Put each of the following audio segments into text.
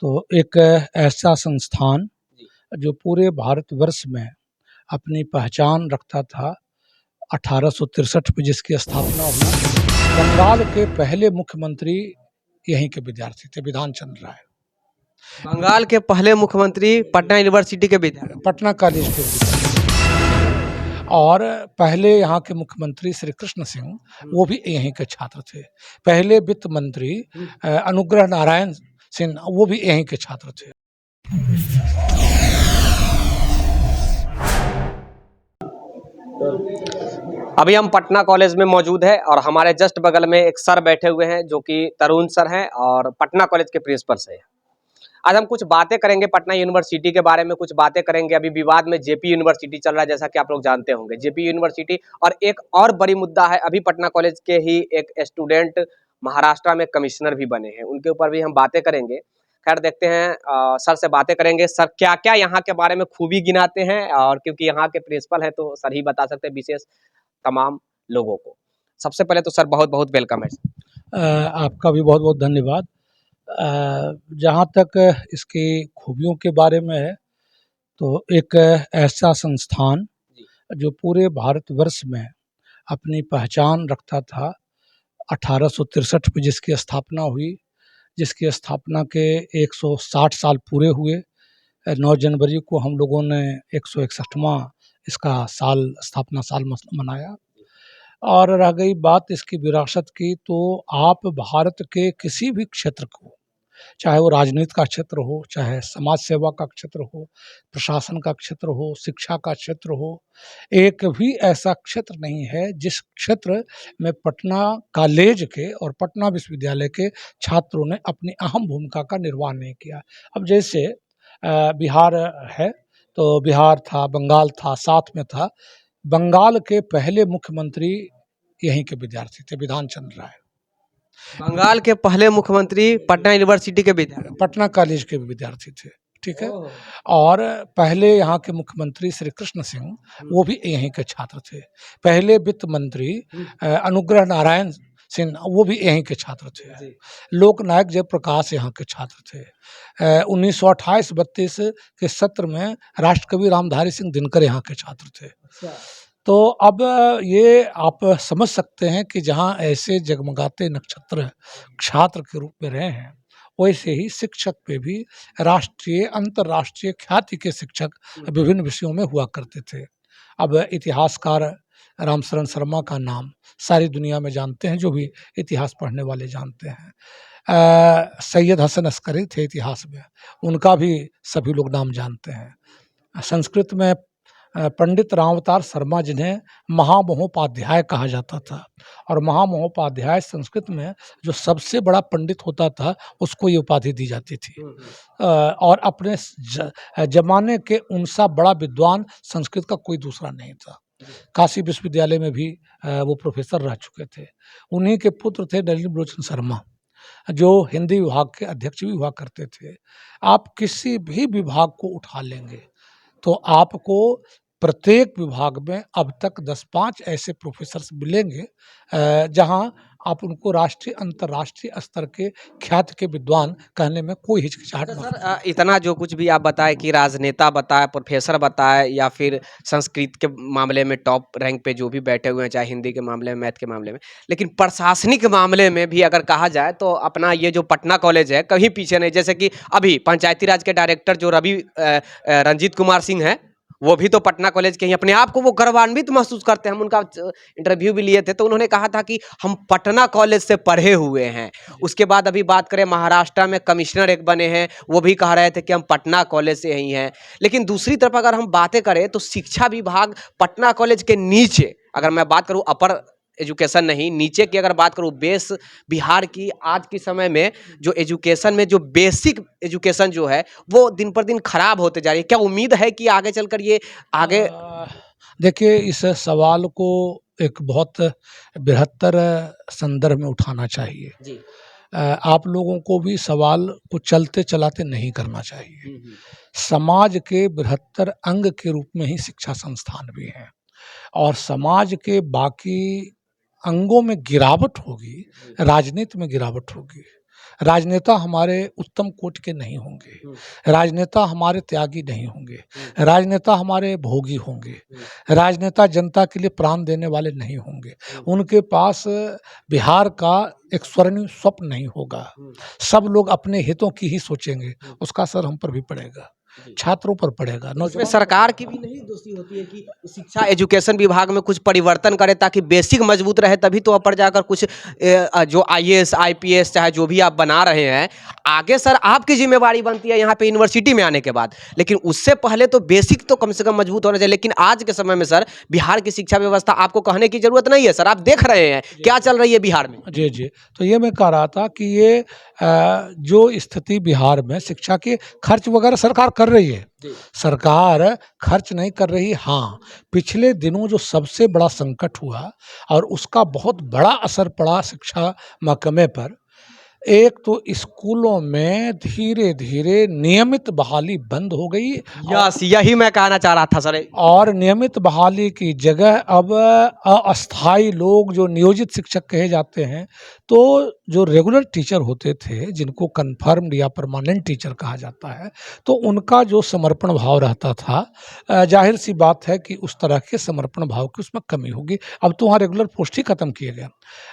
तो एक ऐसा संस्थान जी। जो पूरे भारतवर्ष में अपनी पहचान रखता था, 1863 में जिसकी स्थापना हुई। बंगाल के पहले मुख्यमंत्री यहीं के विद्यार्थी थे, बिधान चंद्र राय। बंगाल के पहले मुख्यमंत्री पटना यूनिवर्सिटी के विद्यार्थी। पटना कॉलेज के विद्यार्थी और पहले यहाँ के मुख्यमंत्री श्री कृष्ण सिंह, वो भी यहीं के छात्र थे। पहले वित्त मंत्री अनुग्रह नारायण सिंह, वो भी यहीं के छात्र थे। अभी हम पटना कॉलेज में मौजूद है और हमारे जस्ट बगल में एक सर बैठे हुए हैं जो कि तरुण सर हैं और पटना कॉलेज के प्रिंसिपल से। आज हम कुछ बातें करेंगे पटना यूनिवर्सिटी के बारे में, कुछ बातें करेंगे। अभी विवाद में जेपी यूनिवर्सिटी चल रहा है, जैसा कि आप लोग जानते होंगे, जेपी यूनिवर्सिटी। और एक और बड़ी मुद्दा है, अभी पटना कॉलेज के ही एक स्टूडेंट महाराष्ट्र में कमिश्नर भी बने हैं, उनके ऊपर भी हम बातें करेंगे। खैर देखते हैं, सर से बातें करेंगे। सर क्या क्या यहाँ के बारे में खूबी गिनाते हैं, और क्योंकि यहाँ के प्रिंसिपल हैं तो सर ही बता सकते हैं विशेष तमाम लोगों को। सबसे पहले तो सर बहुत बहुत वेलकम है। आपका भी बहुत बहुत धन्यवाद। जहाँ तक इसकी खूबियों के बारे में है, तो एक ऐसा संस्थान जो पूरे भारतवर्ष में अपनी पहचान रखता था, 1863 में जिसकी स्थापना हुई, जिसकी स्थापना के 160 साल पूरे हुए। 9 जनवरी को हम लोगों ने 161वां इसका साल, स्थापना साल मनाया। और रह गई बात इसकी विरासत की, तो आप भारत के किसी भी क्षेत्र को, चाहे वो राजनीति का क्षेत्र हो, चाहे समाज सेवा का क्षेत्र हो, प्रशासन का क्षेत्र हो, शिक्षा का क्षेत्र हो, एक भी ऐसा क्षेत्र नहीं है जिस क्षेत्र में पटना कॉलेज के और पटना विश्वविद्यालय के छात्रों ने अपनी अहम भूमिका का निर्वाह नहीं किया। अब जैसे बिहार है, तो बिहार था, बंगाल था, साथ में था। बंगाल के पहले मुख्यमंत्री यहीं के विद्यार्थी थे, बिधान चंद्र राय। बंगाल के पहले मुख्यमंत्री पटना यूनिवर्सिटी के विद्यार्थी, पटना कॉलेज के विद्यार्थी थे, ठीक है। और पहले यहाँ के मुख्यमंत्री श्री कृष्ण सिंह, वो भी यहीं के छात्र थे। पहले वित्त मंत्री अनुग्रह नारायण सिंह, वो भी यहीं के छात्र थे। लोकनायक जयप्रकाश यहाँ के छात्र थे। 1928-32 के सत्र में राष्ट्रकवि रामधारी सिंह दिनकर यहाँ के छात्र थे। तो अब ये आप समझ सकते हैं कि जहाँ ऐसे जगमगाते नक्षत्र छात्र के रूप में रहे हैं, वैसे ही शिक्षक पे भी राष्ट्रीय अंतर्राष्ट्रीय ख्याति के शिक्षक विभिन्न विषयों में हुआ करते थे। अब इतिहासकार रामशरण शर्मा का नाम सारी दुनिया में जानते हैं, जो भी इतिहास पढ़ने वाले जानते हैं। सैयद हसन अस्करी थे इतिहास में, उनका भी सभी लोग नाम जानते हैं। संस्कृत में पंडित रामावतार शर्मा, जिन्हें महामहोपाध्याय कहा जाता था, और महामहोपाध्याय संस्कृत में जो सबसे बड़ा पंडित होता था उसको ये उपाधि दी जाती थी। और अपने जमाने के उनसा बड़ा विद्वान संस्कृत का कोई दूसरा नहीं था। काशी विश्वविद्यालय में भी वो प्रोफेसर रह चुके थे। उन्हीं के पुत्र थे नलिनी लोचन शर्मा, जो हिंदी विभाग के अध्यक्ष भी हुआ करते थे। आप किसी भी विभाग को उठा लेंगे तो आपको प्रत्येक विभाग में अब तक 10-5 ऐसे प्रोफेसर्स मिलेंगे जहां आप उनको राष्ट्रीय अंतर्राष्ट्रीय स्तर के ख्याति के विद्वान कहने में कोई हिचकिचाहट नहीं। सर इतना जो कुछ भी आप बताए कि राजनेता बताए, प्रोफेसर बताए, या फिर संस्कृत के मामले में टॉप रैंक पे जो भी बैठे हुए हैं, चाहे हिंदी के मामले में, मैथ के मामले में, लेकिन प्रशासनिक मामले में भी अगर कहा जाए तो अपना ये जो पटना कॉलेज है कहीं पीछे नहीं। जैसे कि अभी पंचायती राज के डायरेक्टर जो रवि रंजीत कुमार सिंह है, वो भी तो पटना कॉलेज के ही। अपने आप को वो गर्वान्वित महसूस करते हैं। हम उनका इंटरव्यू भी लिए थे तो उन्होंने कहा था कि हम पटना कॉलेज से पढ़े हुए हैं। उसके बाद अभी बात करें, महाराष्ट्र में कमिश्नर एक बने हैं, वो भी कह रहे थे कि हम पटना कॉलेज से ही हैं। लेकिन दूसरी तरफ अगर हम बातें करें तो शिक्षा विभाग पटना कॉलेज के नीचे, अगर मैं बात करूं अपर एजुकेशन नहीं, नीचे की अगर बात करूं, बेस बिहार की आज के समय में जो एजुकेशन में जो बेसिक एजुकेशन जो है वो दिन पर दिन खराब होते जा रही है। क्या उम्मीद है कि आगे चलकर ये आगे? देखिए, इस सवाल को एक बहुत बृहत्तर संदर्भ में उठाना चाहिए जी। आप लोगों को भी सवाल को चलते चलाते नहीं करना चाहिए। समाज के बृहत्तर अंग के रूप में ही शिक्षा संस्थान भी हैं, और समाज के बाकी अंगों में गिरावट होगी, राजनीति में गिरावट होगी, राजनेता हमारे उत्तम कोटि के नहीं होंगे, राजनेता हमारे त्यागी नहीं होंगे, राजनेता हमारे भोगी होंगे, राजनेता जनता के लिए प्राण देने वाले नहीं होंगे, उनके पास बिहार का एक स्वर्णिम स्वप्न नहीं होगा। सब लोग अपने हितों की ही सोचेंगे, उसका असर हम पर भी पड़ेगा, छात्रों पर पड़ेगा, इसमें नौजवान सरकार की भी नहीं दोषी होती है कि शिक्षा एजुकेशन विभाग में कुछ परिवर्तन करे ताकि बेसिक मजबूत रहे, तभी तो ऊपर जाकर कुछ जो आईएएस आईपीएस चाहे जो भी आप बना रहे हैं आगे सर आपकी जिम्मेवारी बनती है यहाँ पे यूनिवर्सिटी में आने के बाद, लेकिन उससे पहले तो बेसिक तो कम से कम मजबूत होना चाहिए। लेकिन आज के समय में सर बिहार की शिक्षा व्यवस्था आपको कहने की जरूरत नहीं है सर, आप देख रहे हैं क्या चल रही है बिहार में। जी, जी। तो ये मैं कह रहा था कि ये जो स्थिति बिहार में शिक्षा के खर्च वगैरह सरकार कर रही है, सरकार खर्च नहीं कर रही। हाँ, पिछले दिनों जो सबसे बड़ा संकट हुआ और उसका बहुत बड़ा असर पड़ा शिक्षा महकमे पर, एक तो स्कूलों में धीरे-धीरे नियमित बहाली बंद हो गई यस यही मैं कहना चाह रहा था सर। और नियमित बहाली की जगह अब अस्थायी लोग जो नियोजित शिक्षक कहे जाते हैं, तो जो रेगुलर टीचर होते थे जिनको कन्फर्म्ड या परमानेंट टीचर कहा जाता है, तो उनका जो समर्पण भाव रहता था, जाहिर सी बात है कि उस तरह के समर्पण भाव की उसमें कमी होगी। अब तो वहाँ रेगुलर पोस्ट ही खत्म किए गए।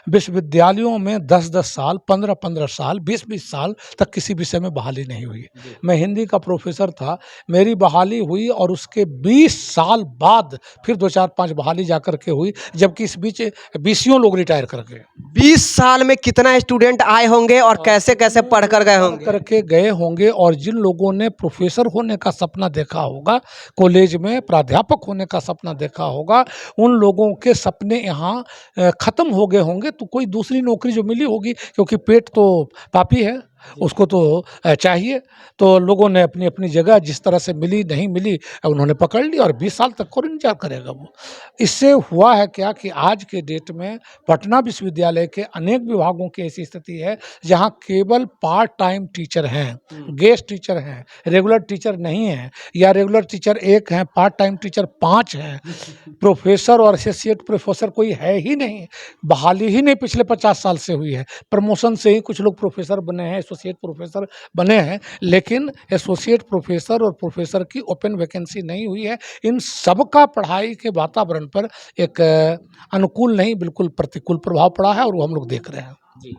विश्वविद्यालयों में 10-10 साल, 15-15 साल, 20-20 साल तक किसी विषय में बहाली नहीं हुई। मैं हिंदी का प्रोफेसर था, मेरी बहाली हुई और उसके 20 साल बाद फिर 2-4-5 बहाली जाकर के हुई, जबकि इस बीच 20 लोग रिटायर कर गए। 20 साल में कितना स्टूडेंट आए होंगे और कैसे कैसे पढ़ कर गए होंगे। करके गए होंगे और जिन लोगों ने प्रोफेसर होने का सपना देखा होगा, कॉलेज में प्राध्यापक होने का सपना देखा होगा, उन लोगों के सपने यहाँ खत्म हो गए होंगे। तो कोई दूसरी नौकरी जो मिली होगी, क्योंकि पेट तो पापी है, उसको तो चाहिए, तो लोगों ने अपनी अपनी जगह जिस तरह से मिली नहीं मिली उन्होंने पकड़ ली और 20 साल तक कौन इंतजार करेगा वो। इससे हुआ है क्या कि आज के डेट में पटना विश्वविद्यालय के अनेक विभागों की ऐसी स्थिति है जहाँ केवल पार्ट टाइम टीचर हैं, गेस्ट टीचर हैं, रेगुलर टीचर नहीं हैं, या रेगुलर टीचर 1 हैं, पार्ट टाइम टीचर 5 हैं, प्रोफेसर और एसोसिएट प्रोफेसर कोई है ही नहीं। बहाली ही नहीं पिछले 50 साल से हुई है, प्रमोशन से ही कुछ लोग प्रोफेसर बने हैं, एसोसिएट प्रोफेसर बने हैं, लेकिन एसोसिएट प्रोफेसर और प्रोफेसर की ओपन वैकेंसी नहीं हुई है। इन सब का पढ़ाई के वातावरण पर एक अनुकूल नहीं बिल्कुल प्रतिकूल प्रभाव पड़ा है और वो हम लोग देख रहे हैं। जी।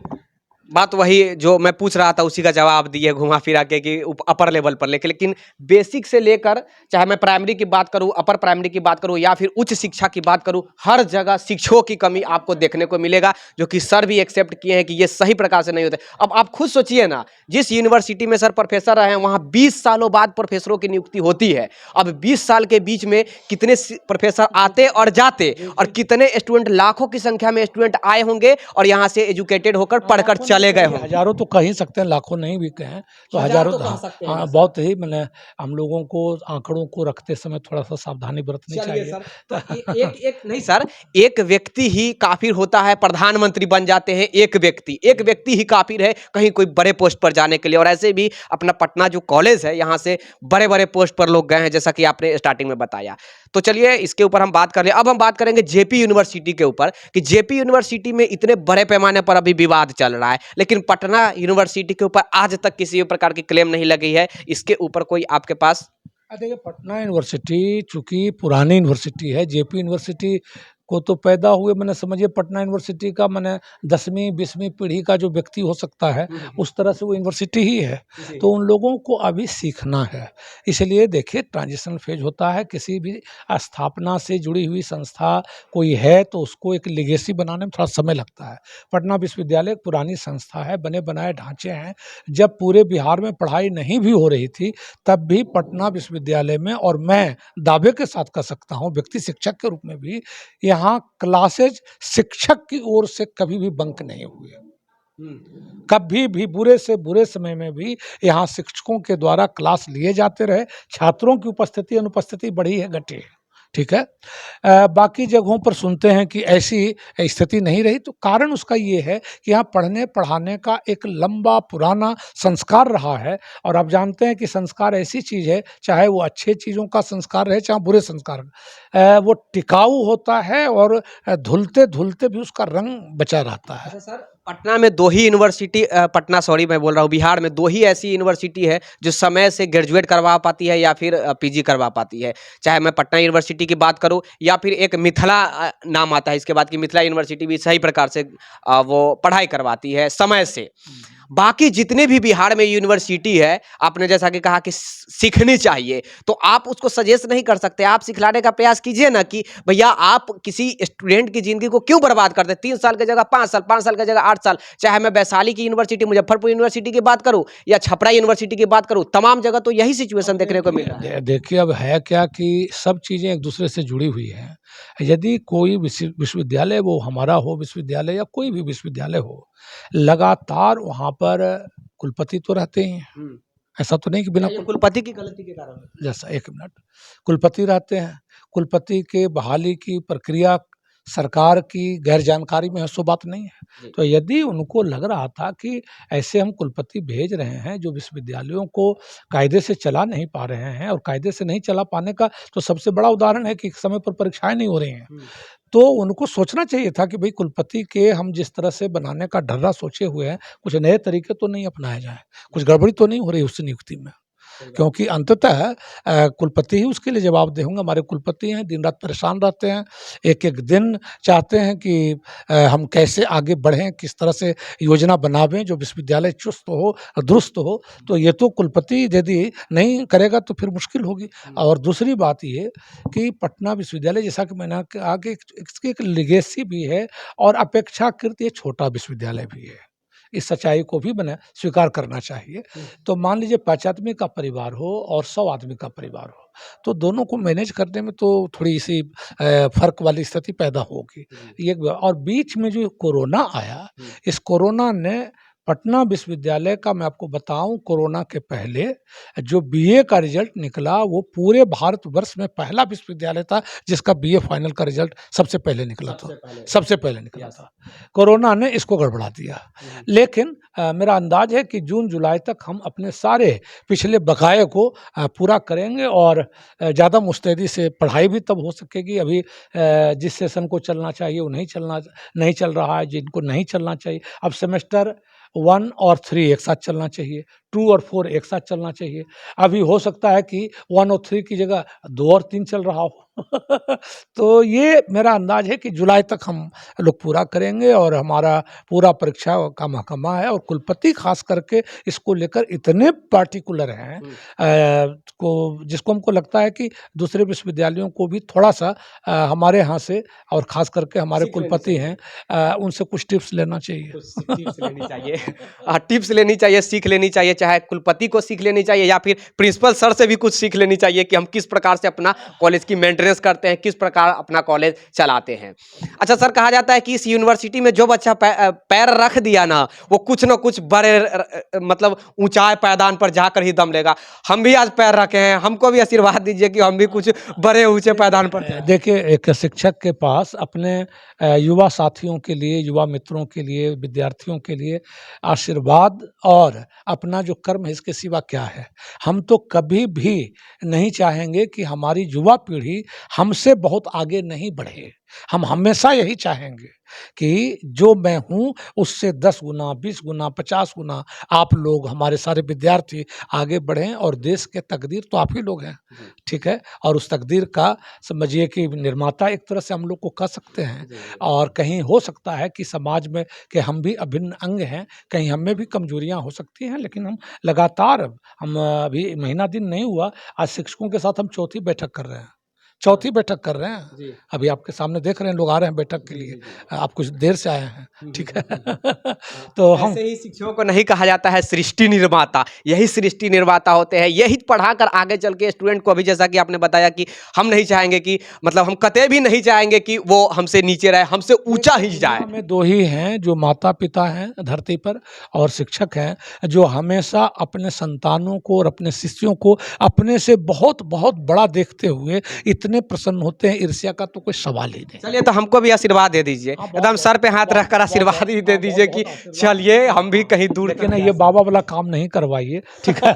बात वही जो मैं पूछ रहा था उसी का जवाब दिए घुमा फिरा के कि अपर लेवल पर लेकिन बेसिक से लेकर चाहे मैं प्राइमरी की बात करूं, अपर प्राइमरी की बात करूं या फिर उच्च शिक्षा की बात करूं, हर जगह शिक्षकों की कमी आपको देखने को मिलेगा, जो कि सर भी एक्सेप्ट किए हैं कि ये सही प्रकार से नहीं होते। अब आप खुद सोचिए ना, जिस यूनिवर्सिटी में सर प्रोफेसर रहे हैं वहाँ 20 सालों बाद प्रोफेसरों की नियुक्ति होती है। अब 20 साल के बीच में कितने प्रोफेसर आते और जाते और कितने स्टूडेंट, लाखों की संख्या में स्टूडेंट आए होंगे और यहाँ से एजुकेटेड होकर पढ़कर चले गए होंगे। हजारों तो कह ही सकते हैं, लाखों नहीं भी कहें तो हजारों कह सकते हैं हाँ, सर। बहुत ही मैंने हम लोगों को आंकड़ों को रखते समय थोड़ा सा सावधानी बरतनी चलिए चाहिए। सर, तो एक नहीं सर, एक व्यक्ति ही काफिर होता है, प्रधानमंत्री बन जाते हैं एक व्यक्ति ही काफिर है कहीं कोई बड़े पोस्ट पर जाने के लिए। और ऐसे भी अपना पटना जो कॉलेज है यहाँ से बड़े बड़े पोस्ट पर लोग गए हैं, जैसा कि आपने स्टार्टिंग में बताया। तो चलिए इसके ऊपर हम बात कर लें। अब हम बात करेंगे जेपी यूनिवर्सिटी के ऊपर कि जेपी यूनिवर्सिटी में इतने बड़े पैमाने पर अभी विवाद चल रहा है, लेकिन पटना यूनिवर्सिटी के ऊपर आज तक किसी भी प्रकार की क्लेम नहीं लगी है। इसके ऊपर कोई आपके पास? देखिए, पटना यूनिवर्सिटी चूंकि पुरानी यूनिवर्सिटी है, जेपी यूनिवर्सिटी को तो पैदा हुए मैंने समझिए पटना यूनिवर्सिटी का मैंने 10वीं 20वीं पीढ़ी का जो व्यक्ति हो सकता है उस तरह से वो यूनिवर्सिटी ही है। तो उन लोगों को अभी सीखना है, इसलिए देखिए ट्रांजिशन फेज होता है। किसी भी स्थापना से जुड़ी हुई संस्था कोई है तो उसको एक लेगेसी बनाने में थोड़ा समय लगता है। पटना विश्वविद्यालय एक पुरानी संस्था है, बने बनाए ढांचे हैं। जब पूरे बिहार में पढ़ाई नहीं भी हो रही थी तब भी पटना विश्वविद्यालय में, और मैं दावे के साथ कह सकता हूँ व्यक्ति शिक्षक के रूप में भी, यहाँ क्लासेज शिक्षक की ओर से कभी भी बंक नहीं हुए। कभी भी बुरे से बुरे समय में भी यहाँ शिक्षकों के द्वारा क्लास लिए जाते रहे। छात्रों की उपस्थिति अनुपस्थिति बढ़ी है घटी है, ठीक है। बाकी जगहों पर सुनते हैं कि ऐसी स्थिति नहीं रही, तो कारण उसका ये है कि यहाँ पढ़ने पढ़ाने का एक लंबा पुराना संस्कार रहा है। और आप जानते हैं कि संस्कार ऐसी चीज़ है, चाहे वो अच्छे चीज़ों का संस्कार रहे चाहे बुरे संस्कार, वो टिकाऊ होता है और धुलते धुलते भी उसका रंग बचा रहता है। अच्छा सर, पटना में 2 ही यूनिवर्सिटी पटना सॉरी मैं बोल रहा हूँ, बिहार में 2 ही ऐसी यूनिवर्सिटी है जो समय से ग्रेजुएट करवा पाती है या फिर पीजी करवा पाती है। चाहे मैं पटना यूनिवर्सिटी की बात करूँ या फिर एक मिथिला नाम आता है इसके बाद, कि मिथिला यूनिवर्सिटी भी सही प्रकार से वो पढ़ाई करवाती है समय से। बाकी जितने भी बिहार में यूनिवर्सिटी है, आपने जैसा कि कहा कि सीखनी चाहिए, तो आप उसको सजेस्ट नहीं कर सकते, आप सिखलाने का प्रयास कीजिए ना कि भैया आप किसी स्टूडेंट की ज़िंदगी को क्यों बर्बाद करते हैं? 3 साल की जगह 5 साल, 5 साल की जगह 8 साल, चाहे मैं वैशाली की यूनिवर्सिटी, मुजफ्फरपुर यूनिवर्सिटी की बात करूँ या छपरा यूनिवर्सिटी की बात करूँ, तमाम जगह तो यही सिचुएशन देखने को मिल रहा है। देखिए अब है क्या कि सब चीज़ें एक दूसरे से जुड़ी हुई हैं। यदि कोई विश्वविद्यालय, वो हमारा हो विश्वविद्यालय या कोई भी विश्वविद्यालय हो, लगातार वहाँ पर कुलपति तो रहते ही हैं। ऐसा तो नहीं कि बिना या ये कुलपति की गलती के कारण है? जैसा, एक मिनट, कुलपति रहते हैं, कुलपति के बहाली की प्रक्रिया सरकार की गैर जानकारी में है, सो बात नहीं है। जी। तो यदि उनको लग रहा था कि ऐसे हम कुलपति भेज रहे हैं जो विश्वविद्यालयों को कायदे से चला नहीं पा रहे हैं, और कायदे से नहीं चला पाने का तो सबसे बड़ा उदाहरण है कि समय पर परीक्षाएं नहीं हो रही हैं, तो उनको सोचना चाहिए था कि भाई कुलपति के हम जिस तरह से बनाने का ढर्रा सोचे हुए हैं, कुछ नए तरीके तो नहीं अपनाए जाएं, कुछ गड़बड़ी तो नहीं हो रही उस नियुक्ति में। क्योंकि अंततः कुलपति ही उसके लिए जवाबदेह होंगे। हमारे कुलपति हैं, दिन रात परेशान रहते हैं, एक-एक दिन चाहते हैं कि हम कैसे आगे बढ़ें, किस तरह से योजना बनावें जो विश्वविद्यालय चुस्त हो, दुरुस्त हो। तो ये तो कुलपति यदि नहीं करेगा तो फिर मुश्किल होगी। और दूसरी बात ये कि पटना विश्वविद्यालय, जैसा कि मैंने कहा कि इसकी एक लेगेसी भी है और अपेक्षाकृत ये छोटा विश्वविद्यालय भी है। इस सच्चाई को भी मैंने स्वीकार करना चाहिए। तो मान लीजिए 5 आदमी का परिवार हो और 100 आदमी का परिवार हो, तो दोनों को मैनेज करने में तो थोड़ी-सी फ़र्क वाली स्थिति पैदा होगी। ये और बीच में जो कोरोना आया, इस कोरोना ने पटना विश्वविद्यालय का, मैं आपको बताऊँ, कोरोना के पहले जो बीए का रिज़ल्ट निकला, वो पूरे भारतवर्ष में पहला विश्वविद्यालय था जिसका बीए फाइनल का रिज़ल्ट सबसे पहले निकला था। सबसे पहले निकला था। कोरोना ने इसको गड़बड़ा दिया। लेकिन मेरा अंदाज़ है कि जून-जुलाई तक हम अपने सारे पिछले बकाये को पूरा करेंगे और ज़्यादा मुस्तैदी से पढ़ाई भी तब हो सकेगी। अभी जिस सेशन को चलना चाहिए वो नहीं चल रहा है, जिनको नहीं चलना चाहिए। अब सेमेस्टर 1 और 3 एक साथ चलना चाहिए, 2 और 4 एक साथ चलना चाहिए। अभी हो सकता है कि 1 और 3 की जगह 2 और 3 चल रहा हो। तो ये मेरा अंदाज़ है कि जुलाई तक हम लोग पूरा करेंगे और हमारा पूरा परीक्षा का महकमा है, और कुलपति ख़ास करके इसको लेकर इतने पार्टिकुलर हैं जिसको हमको लगता है कि दूसरे विश्वविद्यालयों को भी थोड़ा-सा हमारे यहाँ से, और ख़ास करके हमारे सीख लेनी कुलपति चाहिए। हैं, उनसे कुछ टिप्स लेना चाहिए। कुछ टिप्स लेनी चाहिए। टिप्स लेनी चाहिए, सीख लेनी चाहिए, चाहे कुलपति को सीख लेनी चाहिए या फिर प्रिंसिपल सर से भी कुछ सीख लेनी चाहिए कि हम किस प्रकार से अपना कॉलेज की मेंटेनेंस करते हैं, किस प्रकार अपना कॉलेज चलाते हैं। अच्छा सर, कहा जाता है कि इस यूनिवर्सिटी में जो बच्चा पैर रख दिया ना, वो कुछ न कुछ बड़े मतलब ऊंचाई पायदान पर जाकर ही दम लेगा। हम भी आज पैर रखे हैं, हमको भी आशीर्वाद दीजिए कि हम भी कुछ बड़े ऊंचे पायदान पर जाएं। देखिए, एक शिक्षक के पास अपने युवा साथियों के लिए, युवा मित्रों के लिए, विद्यार्थियों के लिए आशीर्वाद और अपना जो कर्म है, इसके सिवा क्या है? हम तो कभी भी नहीं चाहेंगे कि हमारी युवा पीढ़ी हमसे बहुत आगे नहीं बढ़े। हम हमेशा यही चाहेंगे कि जो मैं हूँ उससे 10 गुना, 20 गुना, 50 गुना आप लोग, हमारे सारे विद्यार्थी आगे बढ़ें, और देश के तकदीर तो आप ही लोग हैं, ठीक है? और उस तकदीर का समझिए कि निर्माता एक तरह से हम लोग को कह सकते हैं। और कहीं हो सकता है कि समाज में कि हम भी अभिन्न अंग हैं, कहीं हम में भी कमजोरियाँ हो सकती हैं, लेकिन हम लगातार, हम अभी महीना दिन नहीं हुआ, आज शिक्षकों के साथ हम चौथी बैठक कर रहे हैं। चौथी बैठक कर रहे हैं। अभी आपके सामने देख रहे हैं, लोग आ रहे हैं बैठक के लिए। आप कुछ देर से आए हैं, ठीक है? तो हम ऐसे ही शिक्षकों को नहीं कहा जाता है सृष्टि निर्माता, यही सृष्टि निर्माता होते हैं, यही पढ़ाकर आगे चल के स्टूडेंट को, अभी जैसा कि आपने बताया कि हम नहीं चाहेंगे कि, मतलब हम कतई भी नहीं चाहेंगे कि वो हमसे नीचे रहे, हमसे ऊंचा ही जाए। दुनिया में 2 ही हैं जो माता-पिता हैं धरती पर, और शिक्षक हैं, जो हमेशा अपने संतानों को और अपने शिष्यों को अपने से बहुत बहुत बड़ा देखते हुए इतने प्रसन्न होते हैं, ईर्ष्या का तो कोई सवाल ही नहीं। चलिए, तो हमको भी आशीर्वाद दे दीजिए, एकदम सर पे हाथ रखकर आशीर्वाद ही दे दीजिए कि चलिए हम भी कहीं दूर लेकिन ये बाबा वाला काम नहीं करवाइए, ठीक है?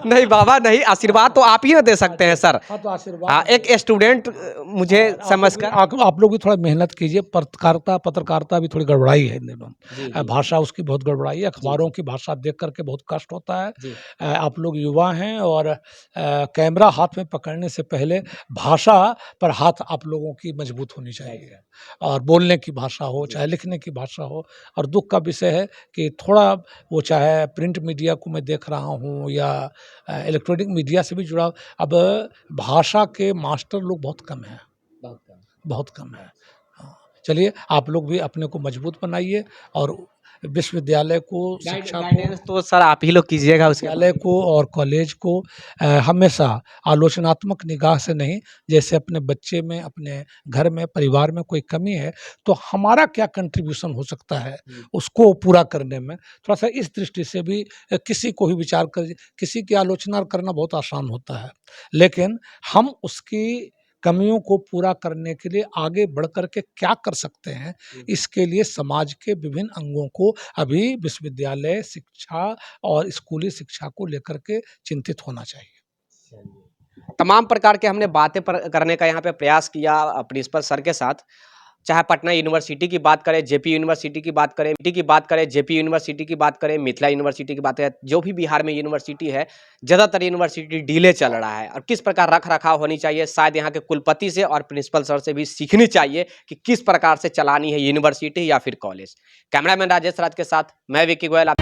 नहीं बाबा नहीं, आशीर्वाद तो आप ही ना दे सकते हैं सर। हाँ, तो हाँ, आशीर्वाद एक स्टूडेंट मुझे समझकर आप लोग भी थोड़ा मेहनत कीजिए। पत्रकारिता भी थोड़ी गड़बड़ाई है इन दिनों। जी, जी, भाषा उसकी बहुत गड़बड़ाई है। अखबारों की भाषा देख कर के बहुत कष्ट होता है। जी। आप लोग युवा हैं और कैमरा हाथ में पकड़ने से पहले भाषा पर हाथ आप लोगों की मजबूत होनी चाहिए, और बोलने की भाषा हो, चाहे लिखने की भाषा हो। और दुःख का विषय है कि थोड़ा वो, चाहे प्रिंट मीडिया को मैं देख रहा हूँ या इलेक्ट्रॉनिक मीडिया से भी जुड़ा, अब भाषा के मास्टर लोग बहुत कम हैं, बहुत कम है। हाँ, चलिए आप लोग भी अपने को मजबूत बनाइए और विश्वविद्यालय को, शिक्षा को, गाइडेंस तो सर आप ही लोग कीजिएगा उसके बाद। विद्यालय को और कॉलेज को हमेशा आलोचनात्मक निगाह से नहीं, जैसे अपने बच्चे में, अपने घर में, परिवार में कोई कमी है तो हमारा क्या कंट्रीब्यूशन हो सकता है उसको पूरा करने में, थोड़ा सा इस दृष्टि से भी किसी को ही विचार कर, किसी की आलोचना करना बहुत आसान होता है, लेकिन हम उसकी कमियों को पूरा करने के लिए आगे बढ़ कर के क्या कर सकते हैं, इसके लिए समाज के विभिन्न अंगों को अभी विश्वविद्यालय शिक्षा और स्कूली शिक्षा को लेकर के चिंतित होना चाहिए। तमाम प्रकार के हमने बातें करने का यहाँ पे प्रयास किया प्रिंसिपल सर के साथ, चाहे पटना यूनिवर्सिटी की बात करें, जेपी यूनिवर्सिटी की बात करें, जेपी यूनिवर्सिटी की बात करें, मिथिला यूनिवर्सिटी की बात करें, जो भी बिहार में यूनिवर्सिटी है, ज़्यादातर यूनिवर्सिटी डीले चल रहा है और किस प्रकार रख रखाव होनी चाहिए, शायद यहाँ के कुलपति से और प्रिंसिपल सर से भी सीखनी चाहिए कि किस प्रकार से चलानी है यूनिवर्सिटी या फिर कॉलेज। कैमरामैन राजेश राज के साथ मैं विक्की गोयल।